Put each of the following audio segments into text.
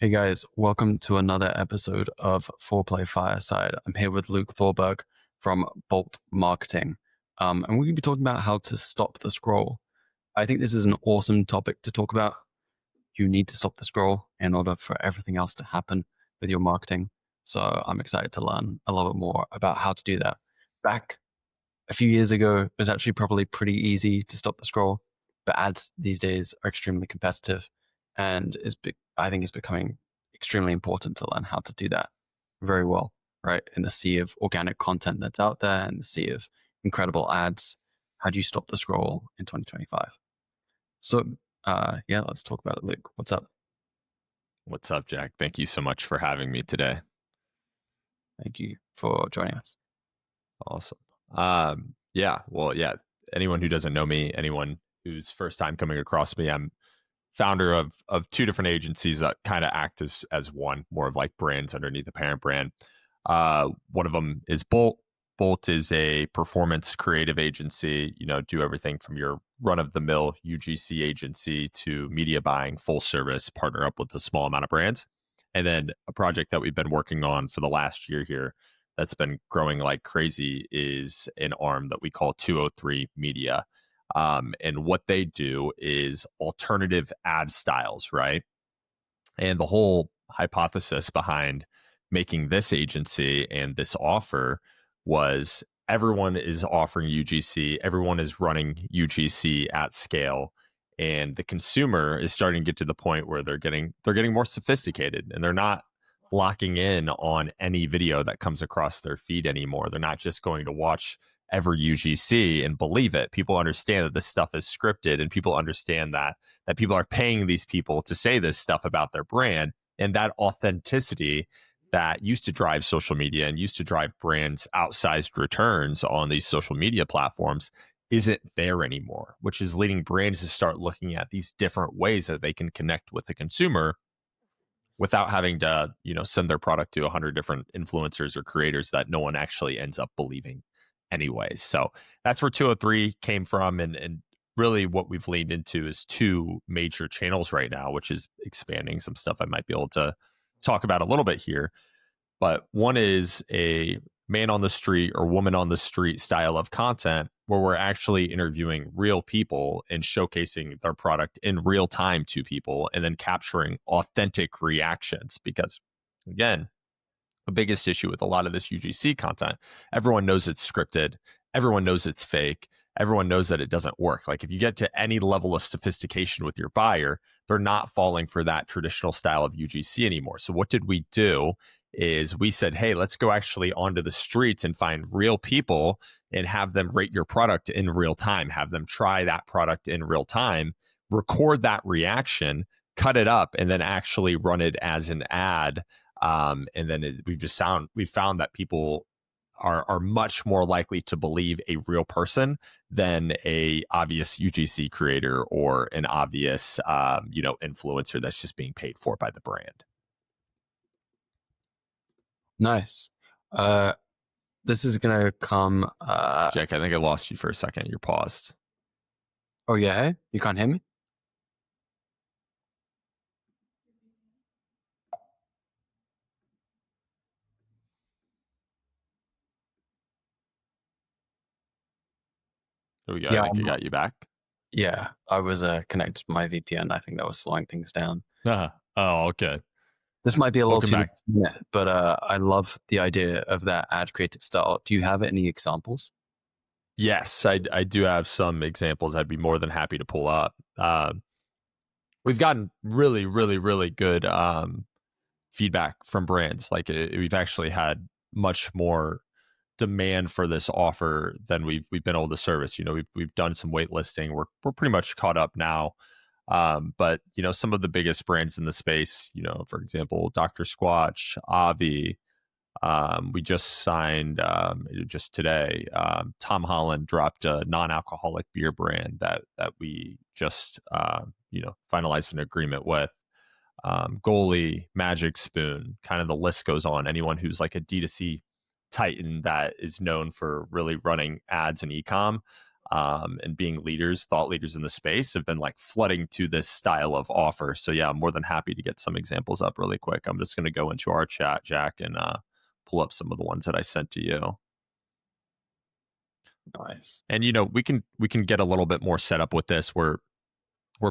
Hey guys, welcome to another episode of Foreplay Fireside. I'm here with Luke Thorburg from Bolt Marketing. And we're going to be talking about how to stop the scroll. I think this is an awesome topic to talk about. You need to stop the scroll in order for everything else to happen with your marketing. So I'm excited to learn a little bit more about how to do that. Back a few years ago, it was actually probably pretty easy to stop the scroll, but ads these days are extremely competitive, and I think it's becoming extremely important to learn how to do that very well, right? In the sea of organic content that's out there and the sea of incredible ads, how do you stop the scroll in 2025? So, yeah, let's talk about it, Luke. What's up? What's up, Jack? Thank you so much for having me today. Thank you for joining us. Awesome. Yeah. Anyone who doesn't know me, anyone who's first time coming across me, I'm founder of two different agencies that kind of act as one, more of like brands underneath the parent brand. One of them is Bolt. Bolt is a performance creative agency. Do everything from your run of the mill UGC agency to media buying, full service, partner up with a small amount of brands. And then a project that we've been working on for the last year here that's been growing like crazy is an arm that we call 203 Media. And what they do is alternative ad styles, right? And the whole hypothesis behind making this agency and this offer was everyone is offering UGC, everyone is running UGC at scale, and the consumer is starting to get to the point where they're getting more sophisticated, and they're not locking in on any video that comes across their feed anymore. They're not just going to watch every UGC and believe it. People understand that this stuff is scripted, and people understand that people are paying these people to say this stuff about their brand, and that authenticity that used to drive social media and used to drive brands outsized returns on these social media platforms isn't there anymore, which is leading brands to start looking at these different ways that they can connect with the consumer without having to, send their product to 100 different influencers or creators that no one actually ends up believing anyways. So that's where 203 came from. And really what we've leaned into is two major channels right now, which is expanding some stuff I might be able to talk about a little bit here. But one is a man on the street or woman on the street style of content where we're actually interviewing real people and showcasing their product in real time to people and then capturing authentic reactions. Because again, the biggest issue with a lot of this UGC content, everyone knows it's scripted, everyone knows it's fake, everyone knows that it doesn't work. Like if you get to any level of sophistication with your buyer, they're not falling for that traditional style of UGC anymore. So what did we do is we said, hey, let's go actually onto the streets and find real people and have them rate your product in real time, have them try that product in real time, record that reaction, cut it up, and then actually run it as an ad. And then we found that people are much more likely to believe a real person than a obvious UGC creator or an obvious influencer that's just being paid for by the brand. Nice. This is going to come... Jake, I think I lost you for a second. You're paused. Oh, yeah? You can't hear me? There we go. Yeah, I think I got you back. Yeah, I was connected to my VPN. I think that was slowing things down. Oh, okay. This might be a little Welcome too back. but I love the idea of that ad creative style. Do you have any examples? Yes, I do have some examples I'd be more than happy to pull up. We've gotten really, really, really good feedback from brands. Like we've actually had much more demand for this offer than we've been able to service. We've done some wait listing. We're pretty much caught up now. But some of the biggest brands in the space, for example, Dr. Squatch, Avi, we just signed just today. Tom Holland dropped a non-alcoholic beer brand that we just finalized an agreement with. Goalie, Magic Spoon, kind of the list goes on. Anyone who's like a D2C titan that is known for really running ads and e-com, and being thought leaders in the space, have been like flooding to this style of offer. So yeah, I'm more than happy to get some examples up really quick. I'm just going to go into our chat, Jack, and pull up some of the ones that I sent to you. Nice. And we can get a little bit more set up with this. We're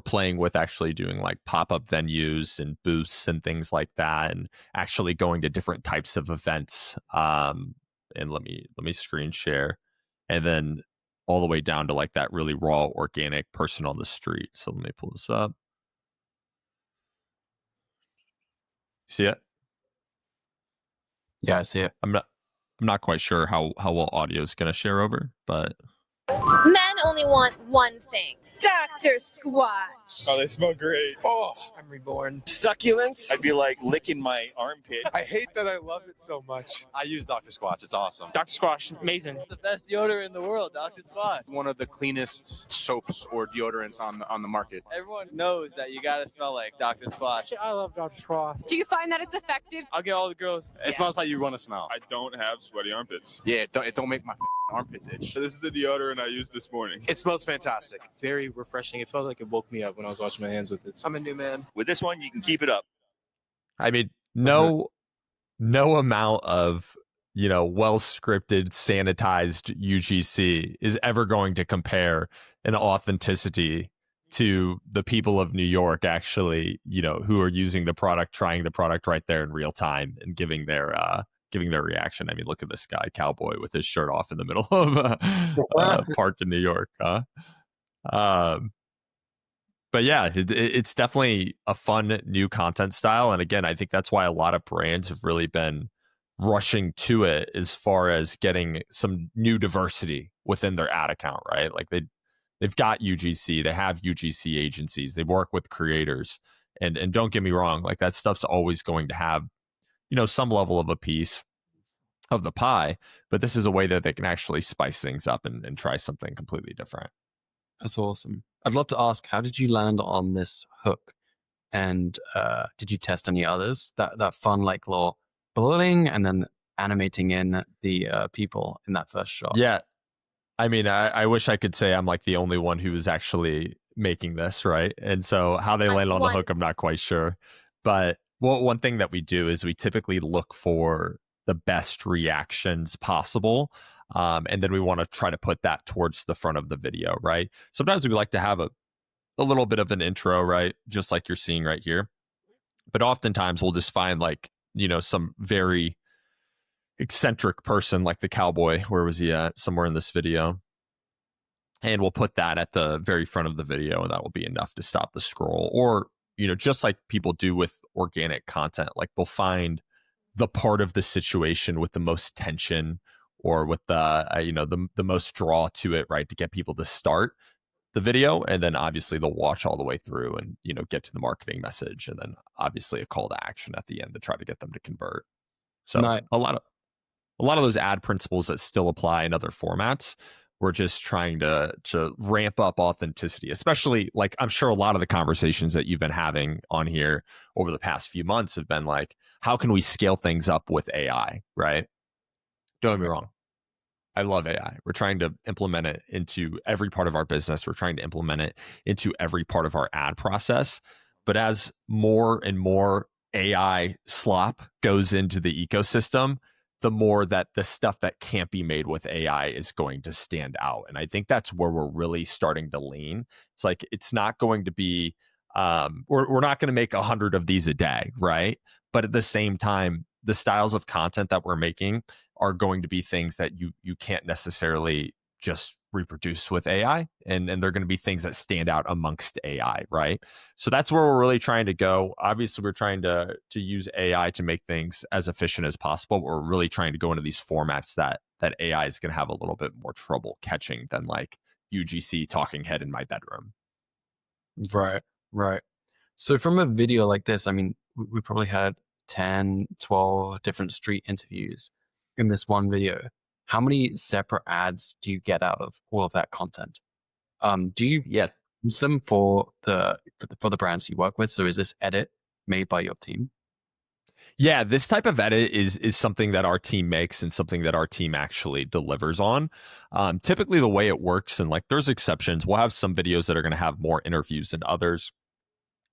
playing with actually doing like pop-up venues and booths and things like that, and actually going to different types of events. And let me screen share, and then all the way down to like that really raw, organic person on the street. So let me pull this up. See it? Yeah, I see it. I'm not quite sure how well audio is going to share over, but Men only want one thing. Dr. Squatch. Oh, they smell great. Oh, I'm reborn. Succulents? I'd be like licking my armpit. I hate that I love it so much. I use Dr. Squatch. It's awesome. Dr. Squash, amazing. The best deodorant in the world, Dr. Squatch. One of the cleanest soaps or deodorants on the market. Everyone knows that you gotta smell like Dr. Squatch. I love Dr. Squash. Do you find that it's effective? I'll get all the girls. It smells how you want to smell. I don't have sweaty armpits. Yeah, it don't make my armpits itch. This is the deodorant I used this morning. It smells fantastic. Very refreshing. It felt like it woke me up when I was washing my hands with it. I'm a new man. With this one, you can keep it up. I mean, no amount of well scripted, sanitized UGC is ever going to compare in authenticity to the people of New York actually, who are using the product, trying the product right there in real time, and giving their reaction. I mean, look at this guy, cowboy, with his shirt off in the middle of park in New York. But yeah, it's definitely a fun new content style. And again, I think that's why a lot of brands have really been rushing to it as far as getting some new diversity within their ad account, right? Like they've got UGC, they have UGC agencies, they work with creators. And don't get me wrong, like that stuff's always going to have, some level of a piece of the pie, but this is a way that they can actually spice things up and try something completely different. That's awesome. I'd love to ask, how did you land on this hook? And did you test any others? That fun, like, little blurring and then animating in the people in that first shot. Yeah. I mean, I wish I could say I'm like the only one who is actually making this, right? And so how they land on the hook, I'm not quite sure. But one thing that we do is we typically look for the best reactions possible. And then we want to try to put that towards the front of the video, right? Sometimes we like to have a little bit of an intro, right? Just like you're seeing right here. But oftentimes we'll just find like, some very eccentric person like the cowboy. Where was he at? Somewhere in this video. And we'll put that at the very front of the video, and that will be enough to stop the scroll. Or, just like people do with organic content, like they'll find the part of the situation with the most tension or with the most draw to it, right, to get people to start the video, and then obviously they'll watch all the way through and get to the marketing message, and then obviously a call to action at the end to try to get them to convert. So Nice. a lot of those ad principles that still apply in other formats. We're just trying to ramp up authenticity, especially like I'm sure a lot of the conversations that you've been having on here over the past few months have been like, how can we scale things up with AI, right? Don't get me wrong. I love AI. We're trying to implement it into every part of our business. We're trying to implement it into every part of our ad process. But as more and more AI slop goes into the ecosystem, the more that the stuff that can't be made with AI is going to stand out. And I think that's where we're really starting to lean. It's like, it's not going to be, we're not going to make 100 of these a day, right? But at the same time, the styles of content that we're making are going to be things that you can't necessarily just reproduce with AI. And they're going to be things that stand out amongst AI, right? So that's where we're really trying to go. Obviously, we're trying to use AI to make things as efficient as possible. We're really trying to go into these formats that AI is going to have a little bit more trouble catching than like UGC talking head in my bedroom. Right. So from a video like this, I mean, we probably had 10, 12 different street interviews in this one video. How many separate ads do you get out of all of that content? Do you use them for the brands you work with? So is this edit made by your team? Yeah, this type of edit is something that our team makes and something that our team actually delivers on. Typically, the way it works, and like there's exceptions, we'll have some videos that are going to have more interviews than others.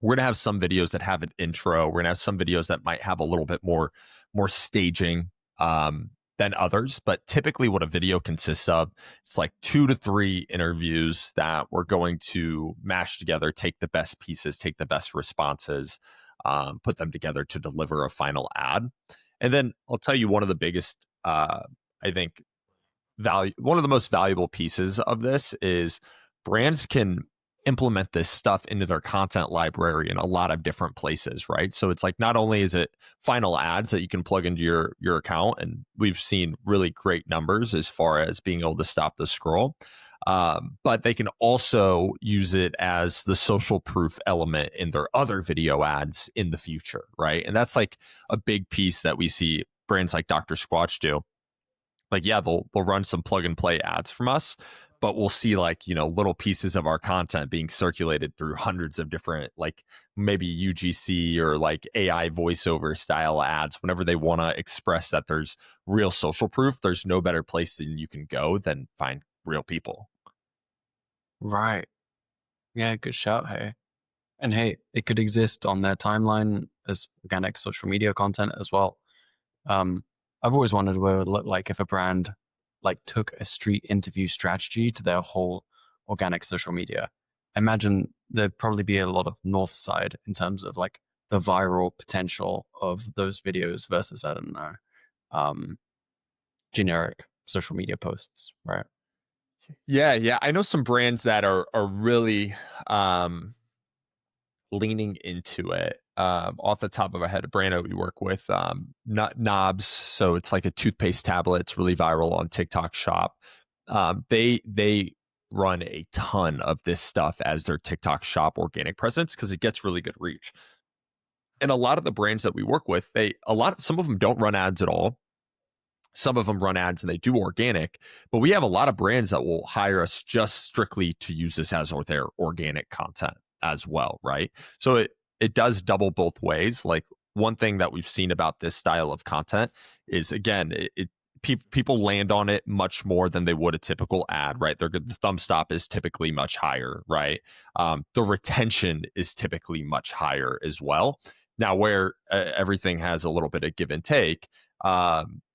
We're going to have some videos that have an intro. We're going to have some videos that might have a little bit more staging than others. But typically, what a video consists of, it's like 2 to 3 interviews that we're going to mash together, take the best pieces, take the best responses, put them together to deliver a final ad. And then I'll tell you one of the biggest, I think, one of the most valuable pieces of this is brands can implement this stuff into their content library in a lot of different places, right? So it's like not only is it final ads that you can plug into your account, and we've seen really great numbers as far as being able to stop the scroll, but they can also use it as the social proof element in their other video ads in the future, right? And that's like a big piece that we see brands like Dr. Squatch do. Like, yeah, they'll run some plug and play ads from us, but we'll see like, little pieces of our content being circulated through hundreds of different, like maybe UGC or like AI voiceover style ads. Whenever they want to express that there's real social proof, there's no better place than you can go than find real people. Right. Yeah, good shout, hey. And hey, it could exist on their timeline as organic social media content as well. I've always wondered what it would look like if a brand like took a street interview strategy to their whole organic social media. I imagine there'd probably be a lot of north side in terms of like the viral potential of those videos versus, I don't know, generic social media posts, right? Yeah. I know some brands that are really leaning into it. Off the top of my head, a brand that we work with, Knobs. So it's like a toothpaste tablet. It's really viral on TikTok Shop. They run a ton of this stuff as their TikTok Shop organic presence because it gets really good reach. And a lot of the brands that we work with, some of them don't run ads at all. Some of them run ads and they do organic, but we have a lot of brands that will hire us just strictly to use this as their organic content as well, right? So it does double both ways. Like one thing that we've seen about this style of content is, again, people land on it much more than they would a typical ad, right? The thumb stop is typically much higher, right? The retention is typically much higher as well. Now, where everything has a little bit of give and take,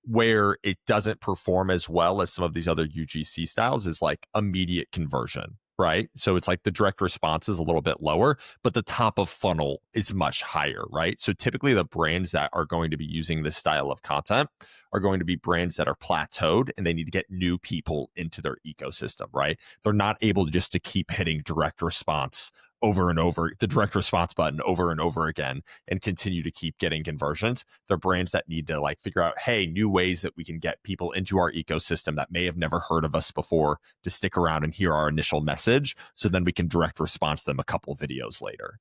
where it doesn't perform as well as some of these other UGC styles is like immediate conversion, right? So it's like the direct response is a little bit lower, but the top of funnel is much higher, right? So typically the brands that are going to be using this style of content are going to be brands that are plateaued and they need to get new people into their ecosystem, right? They're not able to just to keep hitting direct response over and over, the direct response button over and over again and continue to keep getting conversions. They're brands that need to like figure out, hey, new ways that we can get people into our ecosystem that may have never heard of us before to stick around and hear our initial message. So then we can direct response them a couple videos later.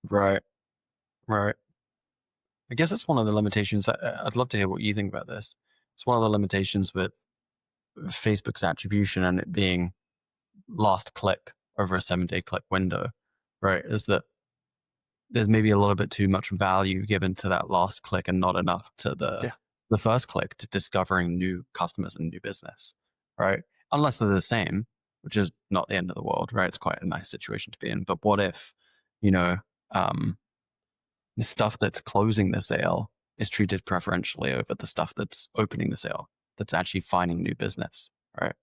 Right. I guess that's one of the limitations. I'd love to hear what you think about this. It's one of the limitations with Facebook's attribution and it being last click over a 7-day click window, right? Is that there's maybe a little bit too much value given to that last click and not enough to the first click to discovering new customers and new business, right? Unless they're the same, which is not the end of the world, right? It's quite a nice situation to be in. But what if, the stuff that's closing the sale is treated preferentially over the stuff that's opening the sale, that's actually finding new business, right?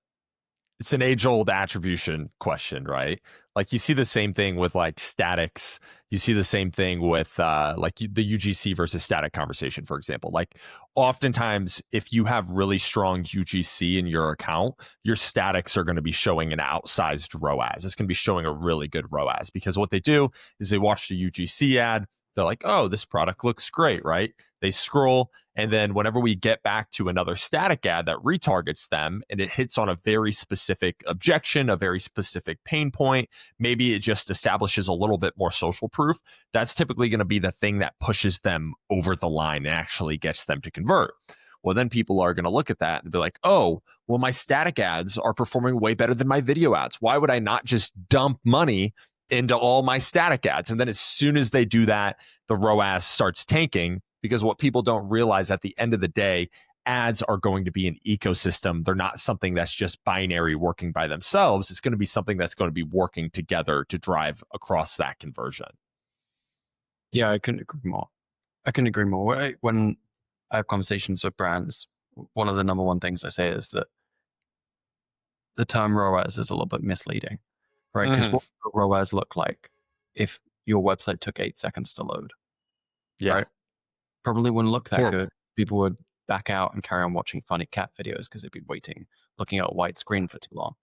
It's an age-old attribution question, right? Like you see the same thing with like statics. You see the same thing with like the UGC versus static conversation, for example. Like oftentimes, if you have really strong UGC in your account, your statics are going to be showing an outsized ROAS. It's going to be showing a really good ROAS because what they do is they watch the UGC ad. They're like, oh, this product looks great, right? They scroll. And then whenever we get back to another static ad that retargets them and it hits on a very specific objection, a very specific pain point, maybe it just establishes a little bit more social proof, that's typically going to be the thing that pushes them over the line and actually gets them to convert. Well, then people are going to look at that and be like, oh, well, my static ads are performing way better than my video ads. Why would I not just dump money into all my static ads? And then as soon as they do that, the ROAS starts tanking because what people don't realize at the end of the day, ads are going to be an ecosystem. They're not something that's just binary working by themselves. It's going to be something that's going to be working together to drive across that conversion. Yeah, I couldn't agree more. When I have conversations with brands, one of the number one things I say is that the term ROAS is a little bit misleading, right? Because what would ROAS look like if your website took 8 seconds to load? Yeah. Right? Probably wouldn't look that Horrible. good. People would back out and carry on watching funny cat videos because they'd be looking at a white screen for too long.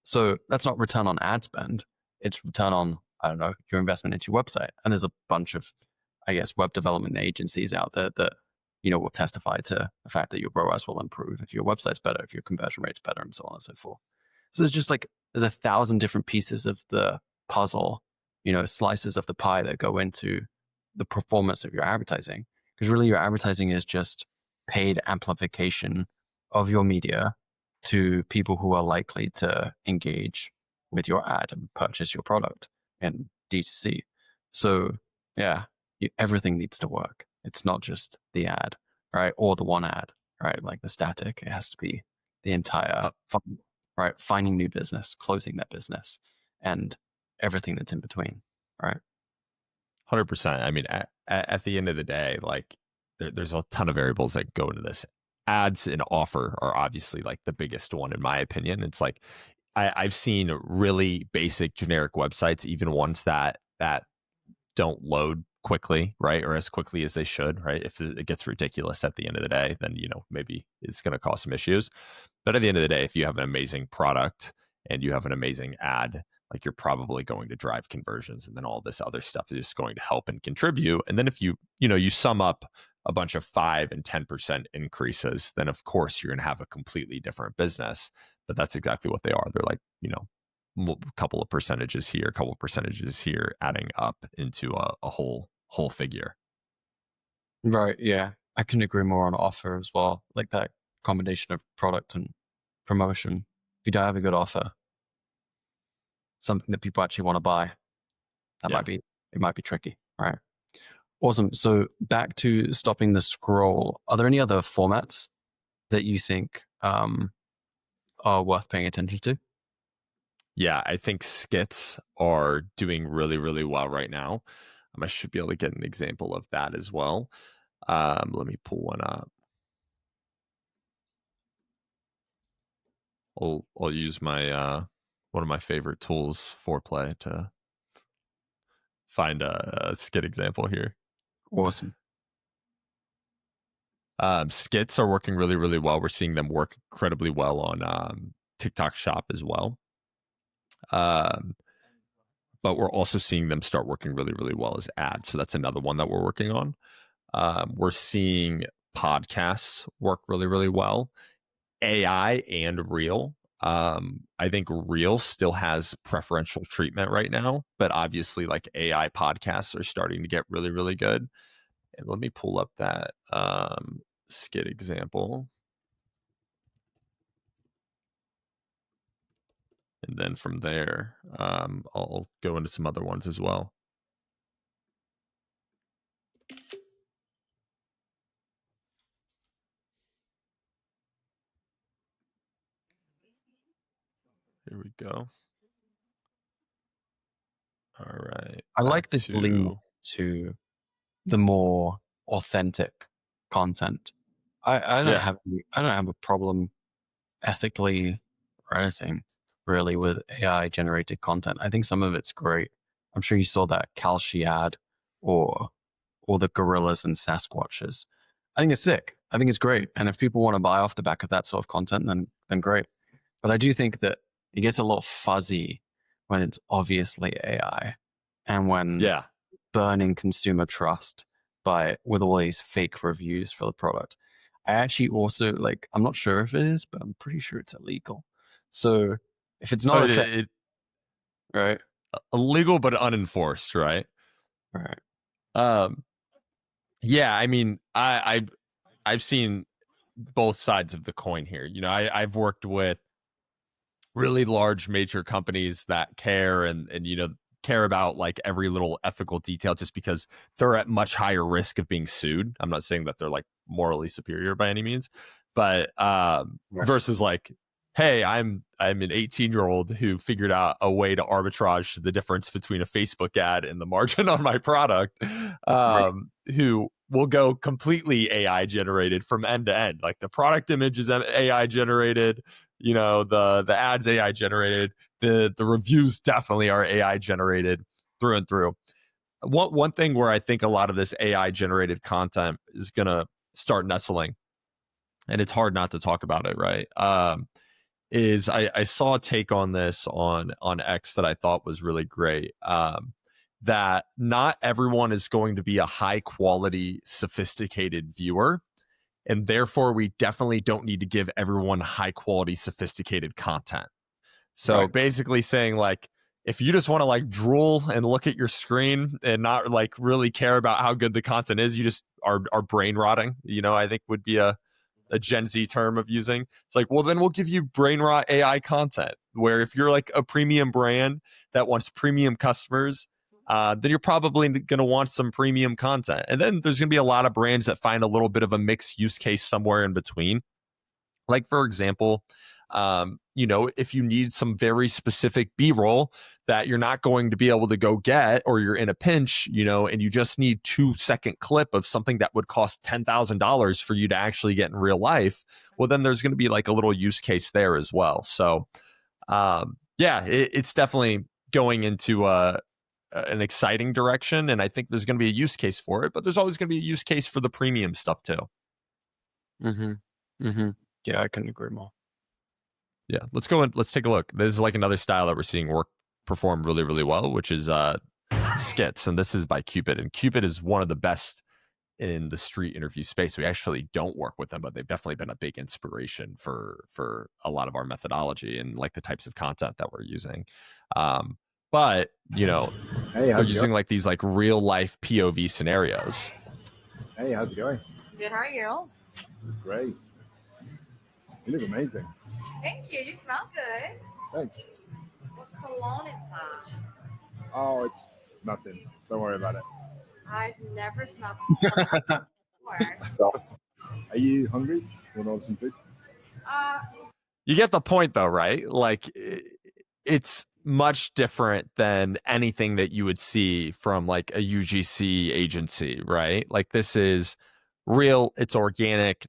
So that's not return on ad spend. It's return on, I don't know, your investment into your website. And there's a bunch of, I guess, web development agencies out there that, will testify to the fact that your ROAS will improve if your website's better, if your conversion rate's better, and so on and so forth. So there's 1,000 different pieces of the puzzle, slices of the pie that go into the performance of your advertising. Because really your advertising is just paid amplification of your media to people who are likely to engage with your ad and purchase your product in D2C. So yeah, everything needs to work. It's not just the ad, right? Or the one ad, right? Like the static. It has to be the entire funnel, right? Finding new business, closing that business, and everything that's in between, right? 100%. I mean, at the end of the day, like there's a ton of variables that go into this. Ads and offer are obviously like the biggest one, in my opinion. It's like I've seen really basic generic websites, even ones that don't load quickly, right? Or as quickly as they should, right? If it gets ridiculous at the end of the day, then, maybe it's going to cause some issues. But at the end of the day, if you have an amazing product and you have an amazing ad, like you're probably going to drive conversions, and then all this other stuff is just going to help and contribute. And then if you sum up a bunch of 5 and 10% increases, then of course you're going to have a completely different business. But that's exactly what they are. They're like, a couple of percentages here, a couple of percentages here, adding up into a whole figure. Right. Yeah. I couldn't agree more on offer as well. Like that combination of product and promotion. If you don't have a good offer, something that people actually want to buy, it might be tricky. Right. Awesome. So back to stopping the scroll. Are there any other formats that you think are worth paying attention to? Yeah, I think skits are doing really, really well right now. I should be able to get an example of that as well. Let me pull one up. I'll use my one of my favorite tools, Foreplay, to find a skit example here. Awesome. Skits are working really, really well. We're seeing them work incredibly well on TikTok Shop as well. But we're also seeing them start working really, really well as ads. So that's another one that we're working on. We're seeing podcasts work really, really well. AI and Reel. I think Reel still has preferential treatment right now, but obviously like AI podcasts are starting to get really, really good. And let me pull up that skit example. And then from there, I'll go into some other ones as well. Here we go. All right. I like this lean to the more authentic content. I don't have a problem ethically or anything really with AI generated content. I think some of it's great. I'm sure you saw that Kalshi ad or the gorillas and Sasquatches. I think it's sick. I think it's great. And if people want to buy off the back of that sort of content, then great. But I do think that it gets a little fuzzy when it's obviously AI and when burning consumer trust with all these fake reviews for the product. I actually also I'm not sure if it is, but I'm pretty sure it's illegal. So if it's not right, illegal but unenforced, right? Right. Yeah, I mean, I've seen both sides of the coin here. I've worked with really large major companies that care and care about like every little ethical detail just because they're at much higher risk of being sued. I'm not saying that they're like morally superior by any means, but versus like, hey, I'm an 18-year-old who figured out a way to arbitrage the difference between a Facebook ad and the margin on my product, who will go completely AI generated from end to end. Like the product image is AI generated, you know, the ads AI generated, the reviews definitely are AI generated through and through. One thing where I think a lot of this AI generated content is gonna start nestling, and it's hard not to talk about it, right? Is I saw a take on this on X that I thought was really great. That not everyone is going to be a high quality, sophisticated viewer. And therefore, we definitely don't need to give everyone high quality, sophisticated content. So basically saying like, if you just want to like drool and look at your screen and not like really care about how good the content is, you just are brain rotting, you know, I think would be a Gen Z term of using. It's like, well, then we'll give you brain rot AI content, where if you're like a premium brand that wants premium customers, then you're probably going to want some premium content. And then there's going to be a lot of brands that find a little bit of a mixed use case somewhere in between. Like, for example, you know, if you need some very specific B-roll that you're not going to be able to go get, or you're in a pinch, you know, and you just need 2-second clip of something that would cost $10,000 for you to actually get in real life, well, then there's going to be like a little use case there as well. So, yeah, it's definitely going into an exciting direction, and I think there's going to be a use case for it, but there's always going to be a use case for the premium stuff too. Yeah, I couldn't agree more. Yeah, let's go and let's take a look. This is like another style that we're seeing perform really, really well, which is skits, and this is by Cupid. And Cupid is one of the best in the street interview space. We actually don't work with them, but they've definitely been a big inspiration for a lot of our methodology and like the types of content that we're using. But you know, they're using like these like real life POV scenarios. Hey, how's it going? Good, how are you? Great. You look amazing. Thank you, you smell good. Thanks. What cologne is that? Oh, it's nothing. Don't worry about it. I've never smelled something before. Are you hungry? You want to order some food? You get the point though, right? Like it's much different than anything that you would see from like a UGC agency, right? Like this is real, it's organic.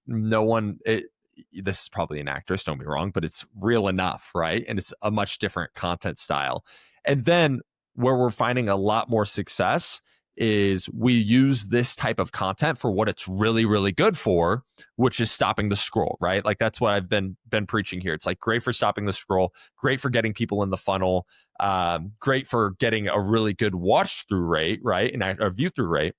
This is probably an actress, don't be wrong, but it's real enough, right? And it's a much different content style. And then where we're finding a lot more success is we use this type of content for what it's really, really good for, which is stopping the scroll, right? Like that's what I've been preaching here. It's like great for stopping the scroll, great for getting people in the funnel, great for getting a really good watch through rate, right? And a view through rate.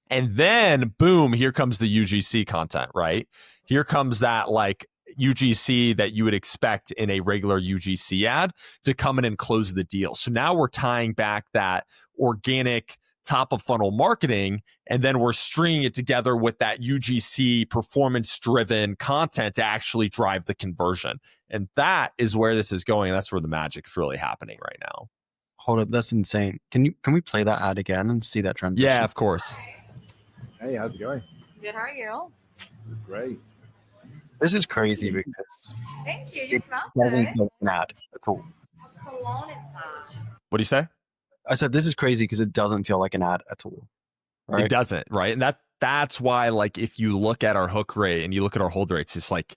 And then boom, here comes the UGC content, right? Here comes that like UGC that you would expect in a regular UGC ad to come in and close the deal. So now we're tying back that organic top of funnel marketing, and then we're stringing it together with that UGC performance driven content to actually drive the conversion. And that is where this is going. That's where the magic's really happening right now. Hold up, that's insane. Can we play that ad again and see that transition? Yeah, of course. Hey, how's it going? Good, how are you? Great. This is crazy because Thank you, you it smell good. doesn't feel like an ad at all. What cologne is that? What do you say? I said this is crazy because it doesn't feel like an ad at all. Right? It doesn't, right? And that's why, like, if you look at our hook rate and you look at our hold rates, it's like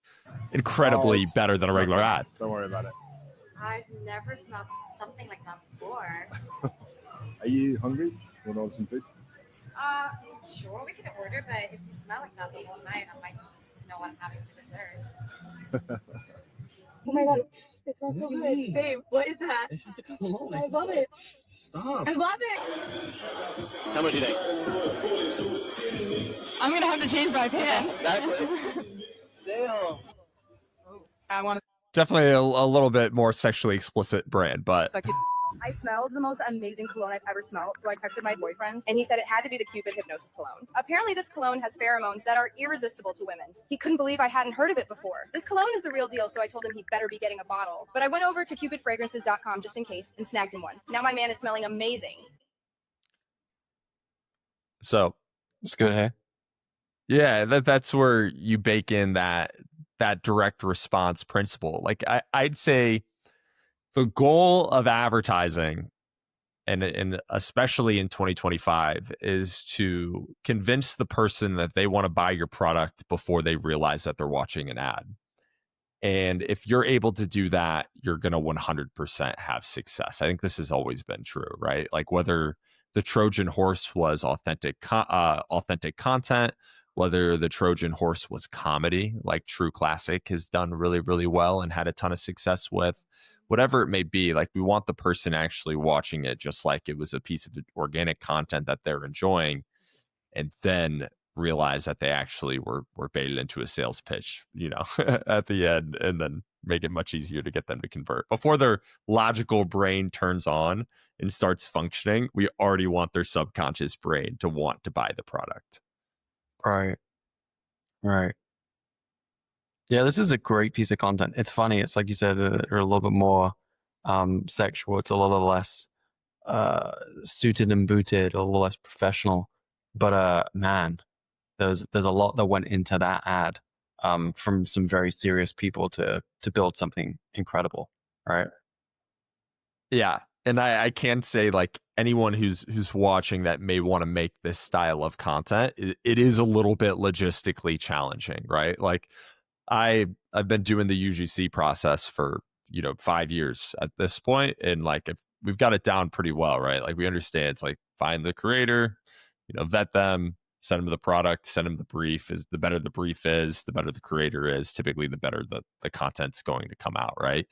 incredibly better than a regular ad. Don't worry about it. I've never smelled something like that before. Are you hungry? You want to order some food? Sure, we can order, but if you smell like that the whole night, I might just know what I'm having for dessert. Oh my god, it smells so good. Babe, what is that? It's just a cologne. I love it. Stop. I love it. How much do you think? I'm gonna have to change my pants. Damn. I want to Definitely a little bit more sexually explicit brand, but suck it. I smelled the most amazing cologne I've ever smelled, so I texted my boyfriend, and he said it had to be the Cupid Hypnosis Cologne. Apparently, this cologne has pheromones that are irresistible to women. He couldn't believe I hadn't heard of it before. This cologne is the real deal, so I told him he'd better be getting a bottle. But I went over to cupidfragrances.com just in case and snagged him one. Now my man is smelling amazing. So It's good, hey? yeah, that's where you bake in that direct response principle. Like I'd say the goal of advertising, and especially in 2025, is to convince the person that they want to buy your product before they realize that they're watching an ad. And if you're able to do that, you're going to 100% have success. I think this has always been true, right? Like whether the Trojan horse was authentic content, whether the Trojan horse was comedy, like True Classic has done really, really well and had a ton of success with, whatever it may be, like we want the person actually watching it just like it was a piece of organic content that they're enjoying, and then realize that they actually were baited into a sales pitch, at the end, and then make it much easier to get them to convert. Before their logical brain turns on and starts functioning, we already want their subconscious brain to want to buy the product. Right. Yeah, this is a great piece of content. It's funny. It's like you said, they're a little bit more sexual. It's a little less suited and booted, a little less professional. But man, there's a lot that went into that ad from some very serious people to build something incredible, right? Yeah. And I can say, like, anyone who's watching that may want to make this style of content, it is a little bit logistically challenging, right? Like I've been doing the UGC process for 5 years at this point, and like if we've got it down pretty well, right? Like we understand it's like find the creator, vet them, send them the product, send them the brief. Is the better the brief is, the better the creator is, typically the better the content's going to come out, right?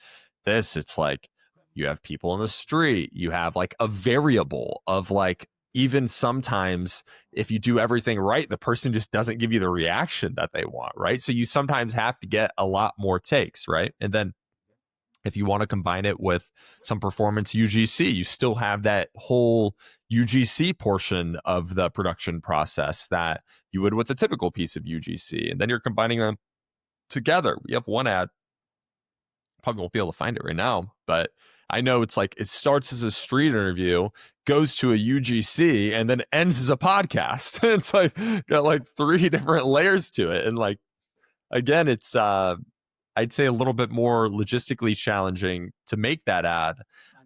It's like you have people in the street, you have like a variable of like, even sometimes if you do everything right, the person just doesn't give you the reaction that they want, right? So you sometimes have to get a lot more takes, right? And then if you want to combine it with some performance UGC, you still have that whole UGC portion of the production process that you would with a typical piece of UGC. And then you're combining them together. We have one ad, probably won't be able to find it right now, but I know it's like it starts as a street interview, goes to a UGC, and then ends as a podcast. It's like got like 3 different layers to it. And like, again, it's I'd say a little bit more logistically challenging to make that ad.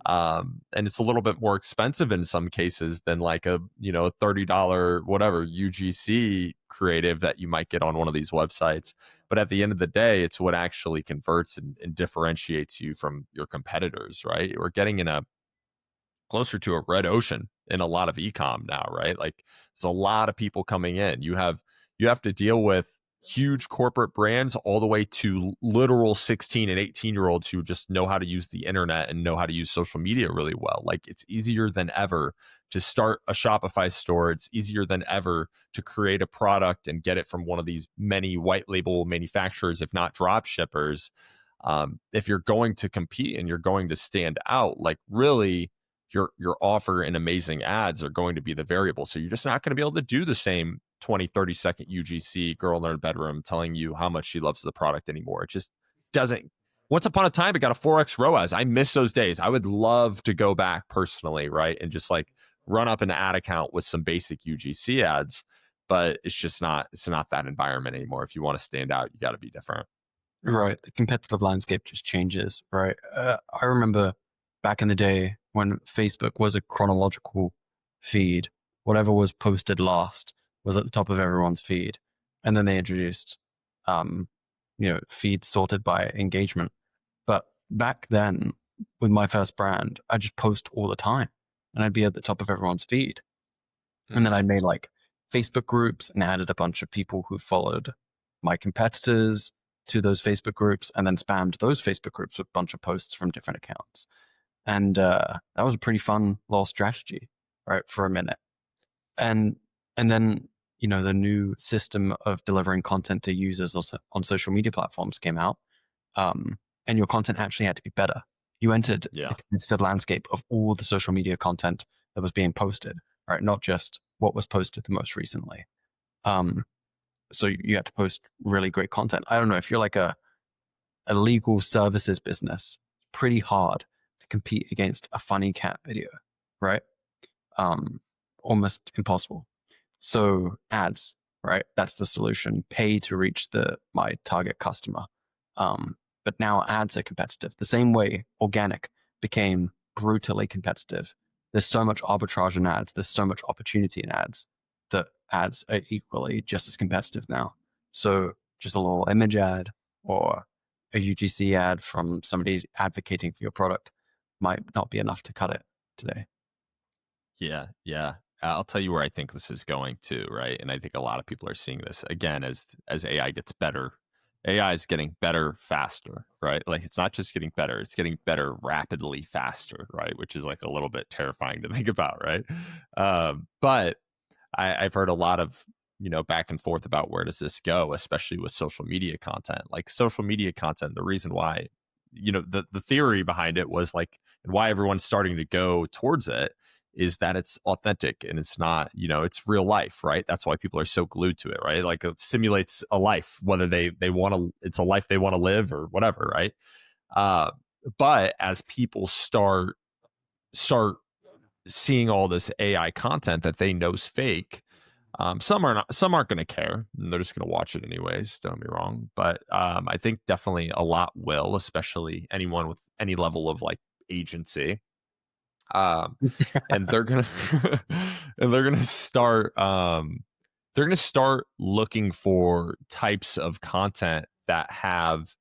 And it's a little bit more expensive in some cases than like a $30 whatever UGC creative that you might get on one of these websites. But at the end of the day, it's what actually converts and differentiates you from your competitors, right? We're getting in a closer to a red ocean in a lot of e-com now, right? Like there's a lot of people coming in. You have to deal with huge corporate brands all the way to literal 16 and 18-year-olds who just know how to use the internet and know how to use social media really well. Like it's easier than ever to start a Shopify store. It's easier than ever to create a product and get it from one of these many white label manufacturers, if not drop shippers. If you're going to compete and you're going to stand out, like really your offer and amazing ads are going to be the variable. So you're just not going to be able to do the same 20, 30-second UGC girl in her bedroom telling you how much she loves the product anymore. It just doesn't. Once upon a time, it got a 4x ROAS. I miss those days. I would love to go back personally, right? And just like run up an ad account with some basic UGC ads, but it's not that environment anymore. If you want to stand out, you got to be different. Right. The competitive landscape just changes, right? I remember back in the day when Facebook was a chronological feed, whatever was posted last was at the top of everyone's feed. And then they introduced, feed sorted by engagement. But back then, with my first brand, I just post all the time and I'd be at the top of everyone's feed. And then I made like Facebook groups and added a bunch of people who followed my competitors to those Facebook groups and then spammed those Facebook groups with a bunch of posts from different accounts. And that was a pretty fun little strategy, right, for a minute. And then, the new system of delivering content to users also on social media platforms came out. And your content actually had to be better. You entered Yeah. the competitive landscape of all the social media content that was being posted, right? Not just what was posted the most recently. So you had to post really great content. I don't know if you're like a legal services business, pretty hard to compete against a funny cat video, right? Almost impossible. So ads, right? That's the solution. Pay to reach my target customer. But now ads are competitive. The same way organic became brutally competitive. There's so much arbitrage in ads. There's so much opportunity in ads that ads are equally just as competitive now. So just a little image ad or a UGC ad from somebody advocating for your product might not be enough to cut it today. Yeah, yeah. I'll tell you where I think this is going to, right? And I think a lot of people are seeing this again as AI gets better. AI is getting better faster, right? Like it's not just getting better, it's getting better rapidly faster, right? Which is like a little bit terrifying to think about, right? But I've heard a lot of, back and forth about where does this go, especially with social media content. Like social media content, the reason why, the theory behind it was like, and why everyone's starting to go towards it is that it's authentic and it's not, it's real life, right? That's why people are so glued to it, right? Like it simulates a life, whether they want to, it's a life they want to live or whatever, right? But as people start seeing all this AI content that they know is fake, some aren't going to care. They're just going to watch it anyways. Don't get me wrong, but I think definitely a lot will, especially anyone with any level of like agency. And they're gonna start looking for types of content that have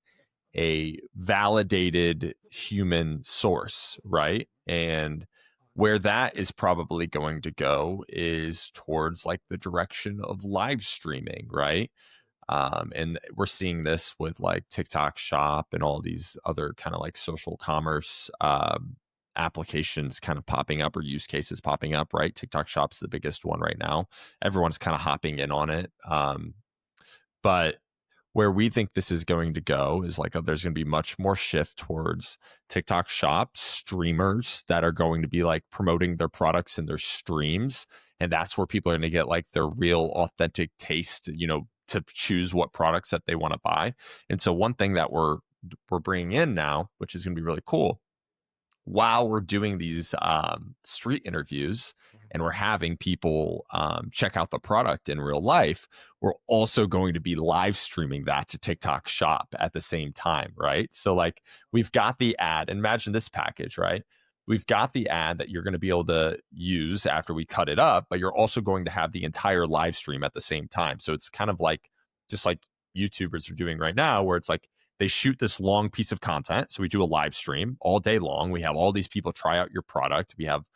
a validated human source, right? And where that is probably going to go is towards like the direction of live streaming, right? And we're seeing this with like TikTok Shop and all these other kind of like social commerce applications kind of popping up or use cases popping up, right? TikTok Shop's the biggest one right now. Everyone's kind of hopping in on it. But where we think this is going to go is like there's going to be much more shift towards TikTok Shop streamers that are going to be like promoting their products in their streams. And that's where people are going to get like their real authentic taste, to choose what products that they want to buy. And so one thing that we're bringing in now, which is going to be really cool, while we're doing these street interviews and we're having people check out the product in real life, we're also going to be live streaming that to TikTok Shop at the same time, right? So like we've got the ad, and imagine this package, right? We've got the ad that you're going to be able to use after we cut it up, but you're also going to have the entire live stream at the same time. So it's kind of like just like YouTubers are doing right now, where it's like they shoot this long piece of content. So we do a live stream all day long. We have all these people try out your product. We have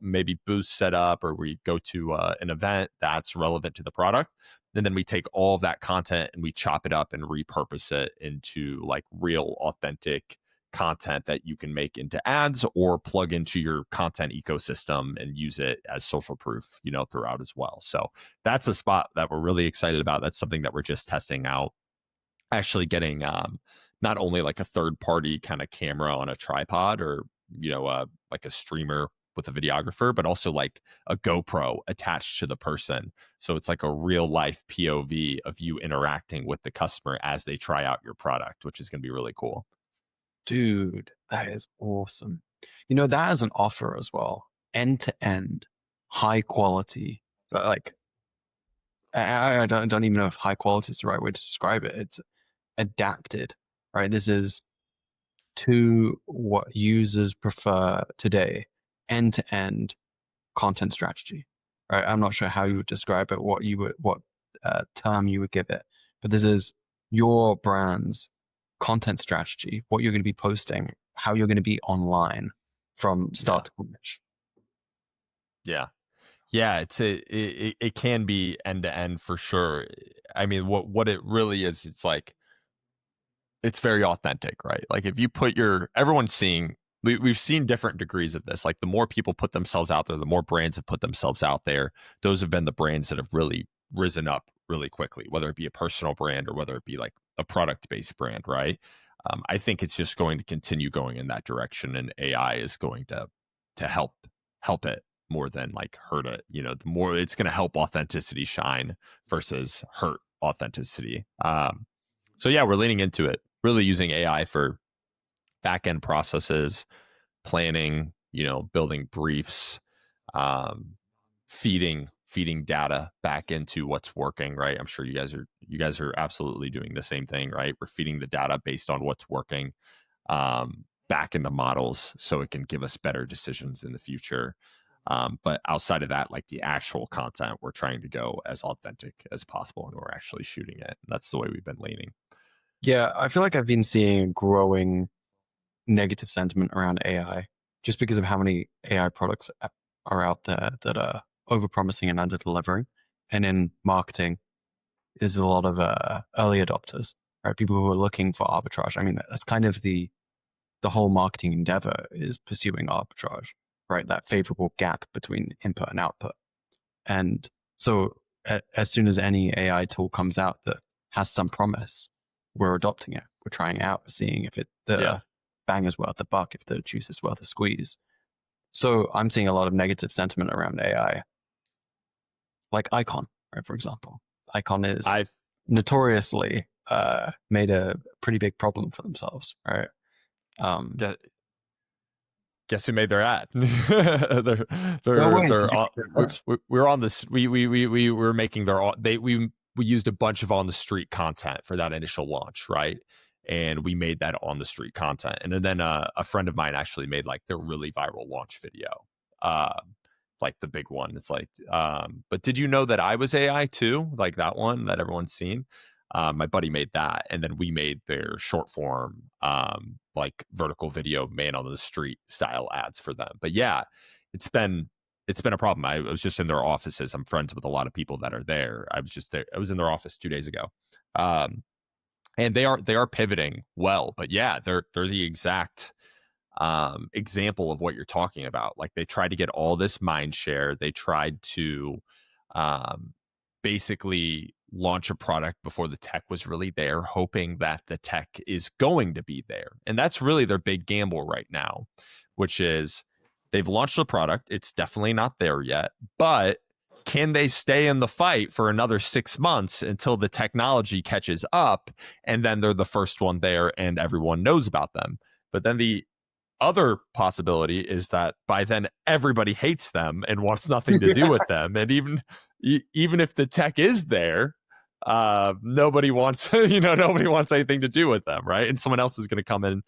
maybe booths set up, or we go to an event that's relevant to the product. And then we take all of that content and we chop it up and repurpose it into like real authentic content that you can make into ads or plug into your content ecosystem and use it as social proof, throughout as well. So that's a spot that we're really excited about. That's something that we're just testing out. Actually getting not only like a third party kind of camera on a tripod or like a streamer with a videographer, but also like a GoPro attached to the person, so it's like a real life POV of you interacting with the customer as they try out your product, which is going to be really cool. Dude, that is awesome. That is an offer as well, end to end, high quality. But like I don't even know if high quality is the right way to describe it. It's adapted, right? This is to what users prefer today, end-to-end content strategy, right? I'm not sure how you would describe it, what term you would give it, but this is your brand's content strategy, what you're going to be posting, how you're going to be online from start to finish. Yeah, it can be end to end for sure. I mean, what it really is, it's like it's very authentic, right? Like if you put everyone's seeing, we've seen different degrees of this. Like the more people put themselves out there, the more brands have put themselves out there. Those have been the brands that have really risen up really quickly, whether it be a personal brand or whether it be like a product-based brand, right? I think it's just going to continue going in that direction, and AI is going to help it more than like hurt it. You know, the more it's going to help authenticity shine versus hurt authenticity. So yeah, we're leaning into it, really using AI for back end processes, planning, you know, building briefs, feeding data back into what's working, right? I'm sure you guys are absolutely doing the same thing, right? We're feeding the data based on what's working back into models so it can give us better decisions in the future. But outside of that, like the actual content, we're trying to go as authentic as possible, and we're actually shooting it. And that's the way we've been leaning. Yeah, I feel like I've been seeing growing negative sentiment around AI just because of how many AI products are out there that are overpromising and under-delivering. And in marketing, there's a lot of early adopters, right? People who are looking for arbitrage. I mean, that's kind of the whole marketing endeavor is pursuing arbitrage, right? That favorable gap between input and output. And so as soon as any AI tool comes out that has some promise, we're adopting it. We're trying it out, seeing if the bang is worth the buck, if the juice is worth the squeeze. So I'm seeing a lot of negative sentiment around AI. Like Icon, right, for example. Icon is notoriously made a pretty big problem for themselves, right? Guess who made their ad? We're on this. We were making we used a bunch of on the street content for that initial launch, right? And we made that on the street content, and then a friend of mine actually made like their really viral launch video, like the big one. It's like, but did you know that I was AI too? Like that one that everyone's seen. My buddy made that, and then we made their short form, like vertical video, man on the street style ads for them. But yeah, it's been a problem. I was just in their offices. I'm friends with a lot of people that are there. I was just there. I was in their office 2 days ago, and they are pivoting well. But yeah, they're the exact example of what you're talking about. Like they tried to get all this mind share. They tried to basically launch a product before the tech was really there, hoping that the tech is going to be there. And that's really their big gamble right now, which is they've launched a product. It's definitely not there yet, but can they stay in the fight for another 6 months until the technology catches up, and then they're the first one there and everyone knows about them? But then the other possibility is that by then everybody hates them and wants nothing to do with them, and even if the tech is there, nobody wants nobody wants anything to do with them, right? And someone else is going to come in,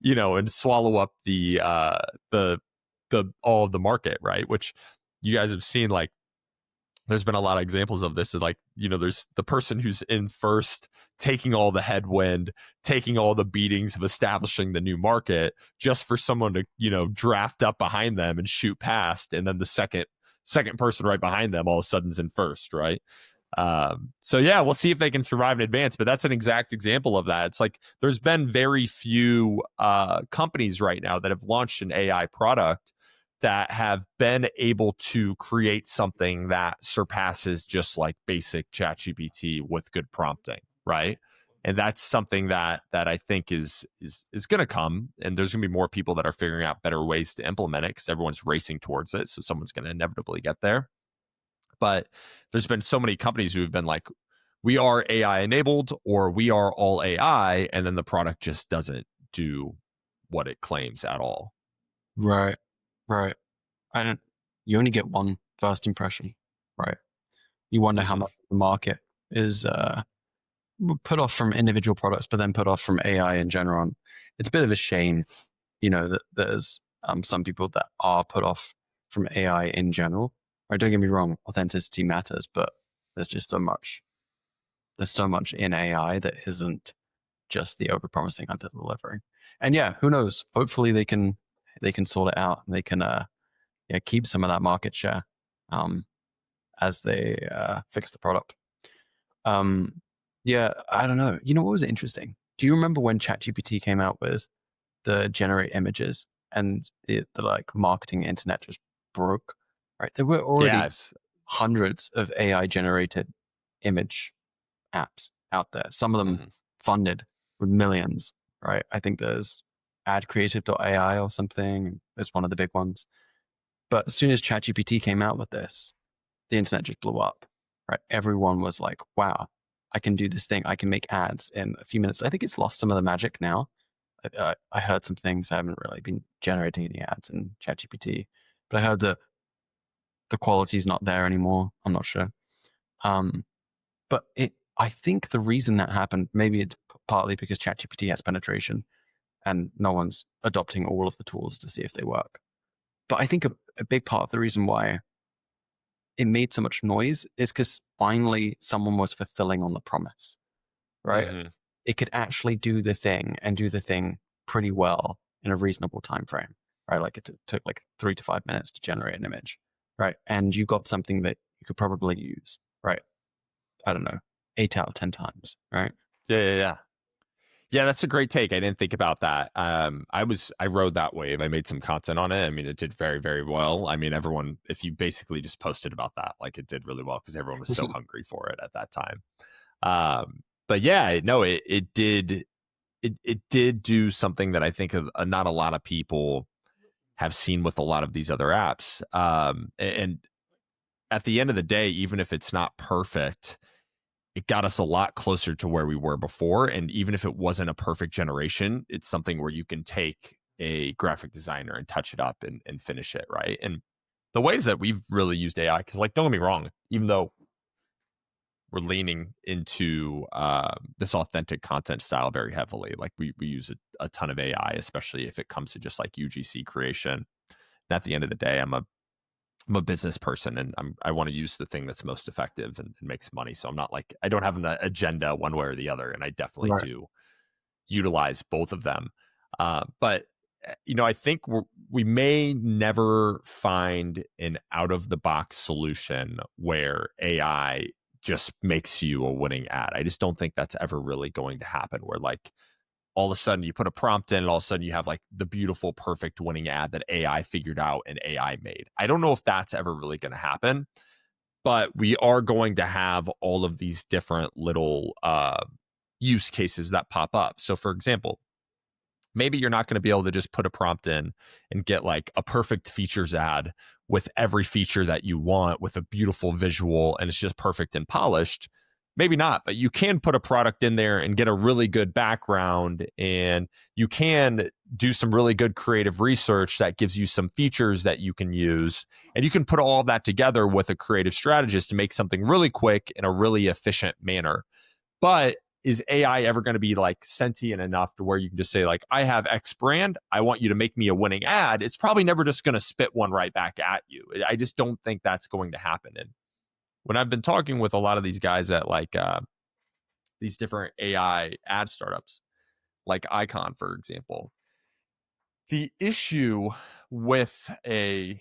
and swallow up the all of the market, right? Which you guys have seen, like there's been a lot of examples of this. Like, there's the person who's in first taking all the headwind, taking all the beatings of establishing the new market, just for someone to, draft up behind them and shoot past. And then the second person right behind them all of a sudden is in first, right? So yeah, we'll see if they can survive and advance, but that's an exact example of that. It's like, there's been very few companies right now that have launched an AI product that have been able to create something that surpasses just like basic ChatGPT with good prompting, right? And that's something that I think is going to come, and there's going to be more people that are figuring out better ways to implement it because everyone's racing towards it. So someone's going to inevitably get there. But there's been so many companies who have been like, we are AI enabled, or we are all AI, and then the product just doesn't do what it claims at all. Right. You only get one first impression, right? You wonder how much the market is put off from individual products, but then put off from AI in general. And it's a bit of a shame, that there's some people that are put off from AI in general. Right? Don't get me wrong, authenticity matters, but there's just so much. There's so much in AI that isn't just the overpromising under delivering. And yeah, who knows? Hopefully they can sort it out. They can keep some of that market share as they fix the product. Yeah, I don't know. You know what was interesting? Do you remember when ChatGPT came out with the generate images and the like marketing internet just broke? Right, there were already hundreds of AI generated image apps out there. Some of them funded with millions. right? I think there's adcreative.ai or something. It's one of the big ones. But as soon as ChatGPT came out with this, the internet just blew up, right? Everyone was like, wow, I can do this thing. I can make ads in a few minutes. I think it's lost some of the magic now. I heard some things. I haven't really been generating any ads in ChatGPT, but I heard that the quality's not there anymore. I'm not sure. But I think the reason that happened, maybe it's partly because ChatGPT has penetration and no one's adopting all of the tools to see if they work. But I think a big part of the reason why it made so much noise is because finally someone was fulfilling on the promise, right? Mhm. It could actually do the thing and do the thing pretty well in a reasonable time frame, right? Like it took like 3 to 5 minutes to generate an image, right? And you got something that you could probably use, right? I don't know, 8 out of 10 times, right? Yeah, that's a great take. I didn't think about that. I rode that wave. I made some content on it. I mean, it did very, very well. I mean, everyone, if you basically just posted about that, like it did really well because everyone was so hungry for it at that time. But yeah, no, it did do something that I think not a lot of people have seen with a lot of these other apps. And at the end of the day, even if it's not perfect, it got us a lot closer to where we were before. And even if it wasn't a perfect generation, it's something where you can take a graphic designer and touch it up and finish it, right? And the ways that we've really used AI, because like, don't get me wrong, even though we're leaning into this authentic content style very heavily, like we use a ton of AI, especially if it comes to just like UGC creation. And at the end of the day, I'm a business person and I want to use the thing that's most effective and makes money. So I'm not like, I don't have an agenda one way or the other. And I definitely do utilize both of them. But, I think we may never find an out of the box solution where AI just makes you a winning ad. I just don't think that's ever really going to happen where like, all of a sudden you put a prompt in and all of a sudden you have like the beautiful, perfect winning ad that AI figured out and AI made. I don't know if that's ever really going to happen, but we are going to have all of these different little use cases that pop up. So for example, maybe you're not going to be able to just put a prompt in and get like a perfect features ad with every feature that you want with a beautiful visual and it's just perfect and polished. Maybe not, but you can put a product in there and get a really good background and you can do some really good creative research that gives you some features that you can use. And you can put all of that together with a creative strategist to make something really quick in a really efficient manner. But is AI ever going to be like sentient enough to where you can just say like, I have X brand, I want you to make me a winning ad? It's probably never just going to spit one right back at you. I just don't think that's going to happen. And when I've been talking with a lot of these guys at like these different AI ad startups, like Icon, for example, the issue with a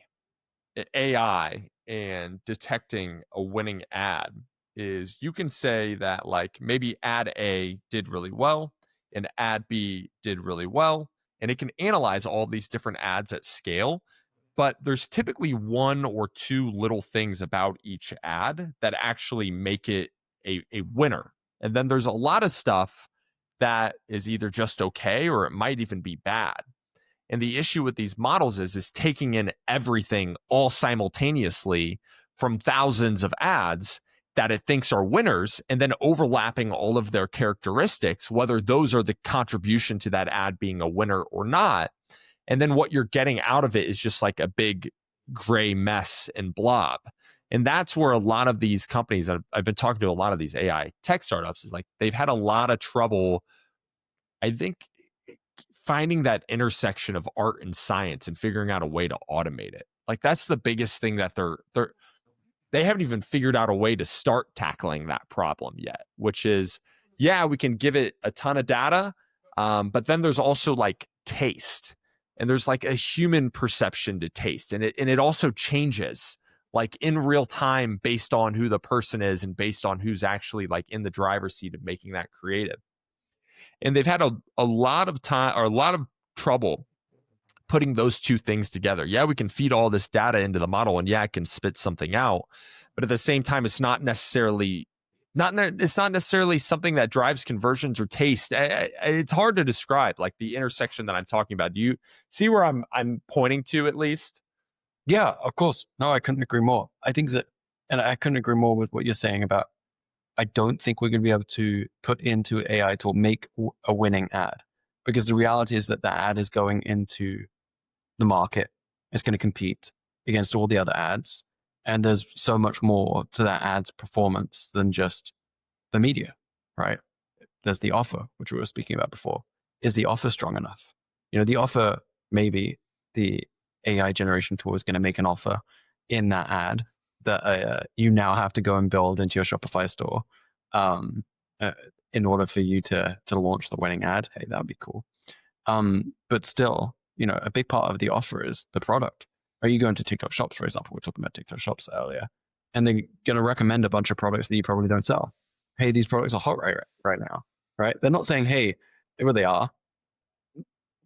AI and detecting a winning ad is you can say that like maybe ad A did really well and ad B did really well, and it can analyze all these different ads at scale. But there's typically one or two little things about each ad that actually make it a winner. And then there's a lot of stuff that is either just okay or it might even be bad. And the issue with these models is taking in everything all simultaneously from thousands of ads that it thinks are winners and then overlapping all of their characteristics, whether those are the contribution to that ad being a winner or not. And then what you're getting out of it is just like a big gray mess and blob. And that's where a lot of these companies, I've been talking to a lot of these AI tech startups, is like they've had a lot of trouble, I think, finding that intersection of art and science and figuring out a way to automate it. Like that's the biggest thing that they haven't even figured out a way to start tackling that problem yet, which is, yeah, we can give it a ton of data, but then there's also like taste. And there's like a human perception to taste. And it also changes like in real time based on who the person is and based on who's actually like in the driver's seat of making that creative. And they've had a lot of time or a lot of trouble putting those two things together. Yeah, we can feed all this data into the model and yeah, it can spit something out. But at the same time, it's not necessarily it's not necessarily something that drives conversions or taste. It's hard to describe, like the intersection that I'm talking about. Do you see where I'm pointing to at least? Yeah, of course. No, I couldn't agree more. I think that, and I couldn't agree more with what you're saying about, I don't think we're going to be able to put into AI to make a winning ad, because the reality is that the ad is going into the market. It's going to compete against all the other ads. And there's so much more to that ad's performance than just the media, right? There's the offer, which we were speaking about before. Is the offer strong enough? The offer, maybe the AI generation tool is going to make an offer in that ad that you now have to go and build into your Shopify store in order for you to launch the winning ad. Hey, that would be cool. But still, a big part of the offer is the product. Are you going to TikTok shops, for example? We were talking about TikTok shops earlier, and they're going to recommend a bunch of products that you probably don't sell. Hey, these products are hot right now, right? They're not saying, hey, well, they are,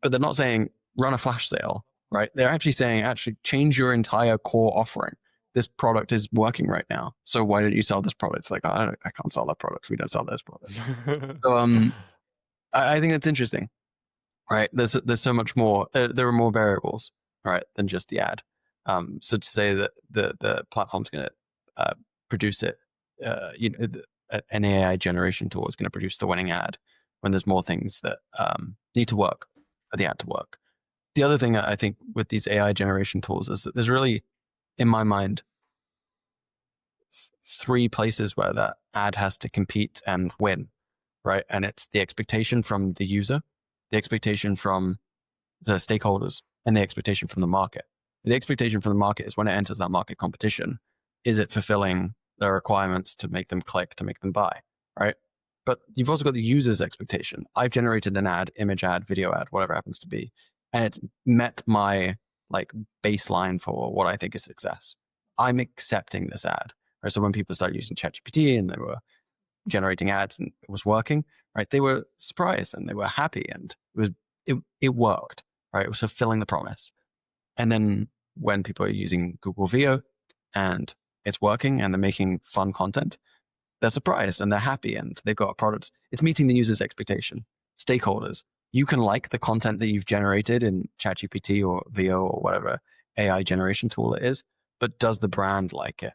but they're not saying run a flash sale, right? They're actually saying, change your entire core offering. This product is working right now, so why don't you sell this product? It's like, I can't sell that product. We don't sell those products. So I think that's interesting, right? There's so much more. There are more variables, right, than just the ad. So to say that the platform's going to produce it, an AI generation tool is going to produce the winning ad, when there's more things that need to work for the ad to work. The other thing I think with these AI generation tools is that there's really, in my mind, three places where that ad has to compete and win, right? And it's the expectation from the user, the expectation from the stakeholders, and the expectation from the market. The expectation from the market is when it enters that market competition, is it fulfilling the requirements to make them click, to make them buy, right? But you've also got the user's expectation. I've generated an ad, image ad, video ad, whatever it happens to be, and it's met my baseline for what I think is success. I'm accepting this ad, right? So when people start using ChatGPT and they were generating ads and it was working, right? They were surprised and they were happy, and it worked, right? It was fulfilling the promise. And then when people are using Google VO and it's working and they're making fun content, they're surprised and they're happy and they've got a product. It's meeting the user's expectation. Stakeholders, you can like the content that you've generated in ChatGPT or VO or whatever AI generation tool it is, but does the brand like it?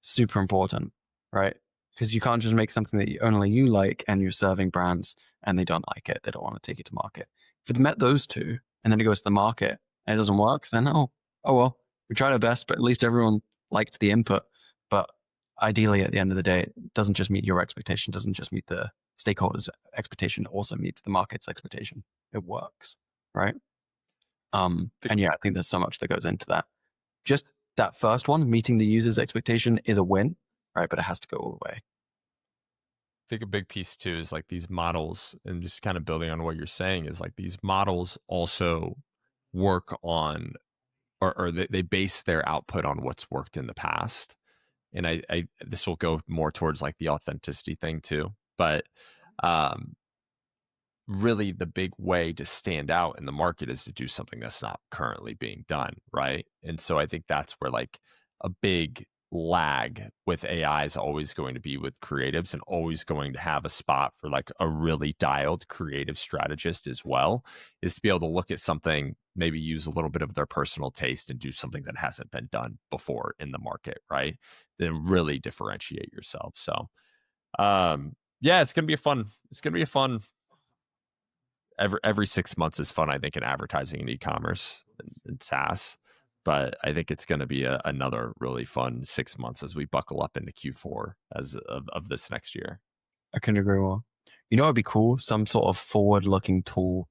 Super important, right? Because you can't just make something that only you like and you're serving brands and they don't like it. They don't want to take it to market. If it's met those two and then it goes to the market and it doesn't work, then oh well, we tried our best, but at least everyone liked the input. But ideally, at the end of the day, it doesn't just meet your expectation, doesn't just meet the stakeholders' expectation, it also meets the market's expectation. It works, right? And yeah, I think there's so much that goes into that. Just that first one, meeting the user's expectation, is a win, right? But it has to go all the way. I think a big piece too is like these models, and just kind of building on what you're saying, is like these models also work on, or they base their output on what's worked in the past. And I this will go more towards like the authenticity thing too. But really the big way to stand out in the market is to do something that's not currently being done, right? And so I think that's where like a big lag with AI is always going to be with creatives, and always going to have a spot for like a really dialed creative strategist as well, is to be able to look at something, maybe use a little bit of their personal taste and do something that hasn't been done before in the market, right? Then really differentiate yourself. So yeah, it's gonna be a fun every 6 months is fun, I think, in advertising and e-commerce and SaaS. But I think it's going to be another really fun 6 months as we buckle up into Q4 of this next year. I couldn't agree more. You know, it'd be cool, some sort of forward-looking tool,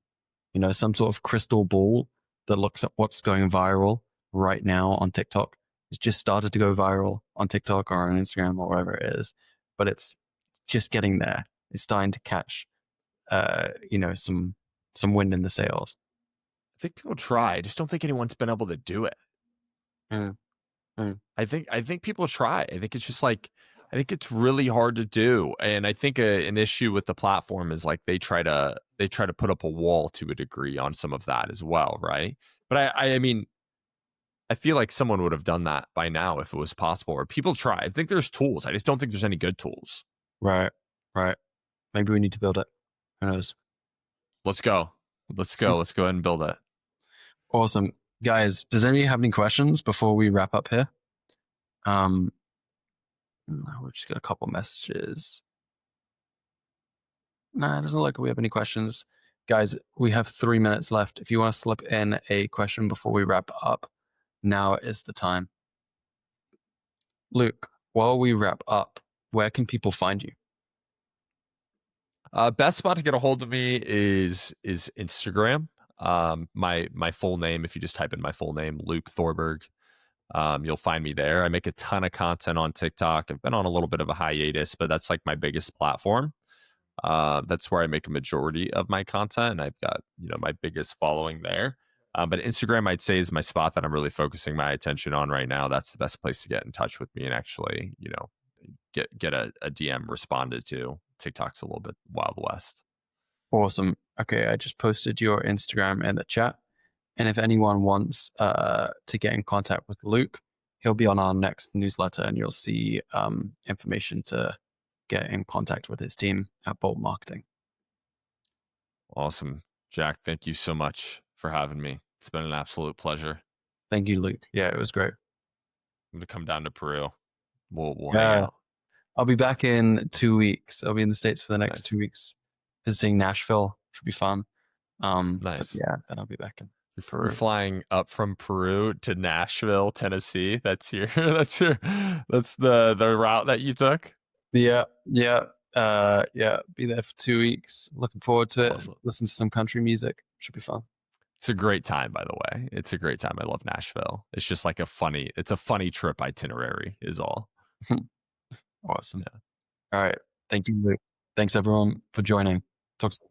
some sort of crystal ball that looks at what's going viral right now on TikTok. It's just started to go viral on TikTok or on Instagram or wherever it is, but it's just getting there. It's starting to catch, some wind in the sails. I think people try. I just don't think anyone's been able to do it. I think people try. I think it's just like, I think it's really hard to do. And I think an issue with the platform is like they try to put up a wall to a degree on some of that as well, right? But I mean, I feel like someone would have done that by now if it was possible, or people try. I think there's tools. I just don't think there's any good tools. Right. Maybe we need to build it. Who knows? Let's go. Let's go ahead and build it. Awesome. Guys, does anybody have any questions before we wrap up here? We've just got a couple messages. Nah, it doesn't look like we have any questions. Guys, we have 3 minutes left. If you want to slip in a question before we wrap up, now is the time. Luke, while we wrap up, where can people find you? Best spot to get a hold of me is Instagram. My full name, if you just type in my full name, Luke Thorburg, you'll find me there. I make a ton of content on TikTok. I've been on a little bit of a hiatus, but that's like my biggest platform. That's where I make a majority of my content, and I've got my biggest following there. But Instagram, I'd say, is my spot that I'm really focusing my attention on right now. That's the best place to get in touch with me and actually, get a DM responded to. TikTok's a little bit Wild West. Awesome. Okay, I just posted your Instagram in the chat. And if anyone wants to get in contact with Luke, he'll be on our next newsletter, and you'll see information to get in contact with his team at Bolt Marketing. Awesome. Jack, thank you so much for having me. It's been an absolute pleasure. Thank you, Luke. Yeah, it was great. I'm going to come down to Peru. We'll hang out. I'll be back in 2 weeks. I'll be in the States for the next Nice. 2 weeks, visiting Nashville. Should be fun. Nice. Yeah, then I'll be back in Peru. You're flying up from Peru to Nashville, Tennessee. That's that's the route that you took. Yeah. Be there for 2 weeks. Looking forward to it. Awesome. Listen to some country music. Should be fun. It's a great time, by the way. It's a great time. I love Nashville. It's just like a funny trip itinerary is all. Awesome. Yeah. All right. Thank you, Luke. Thanks everyone for joining. Talk soon.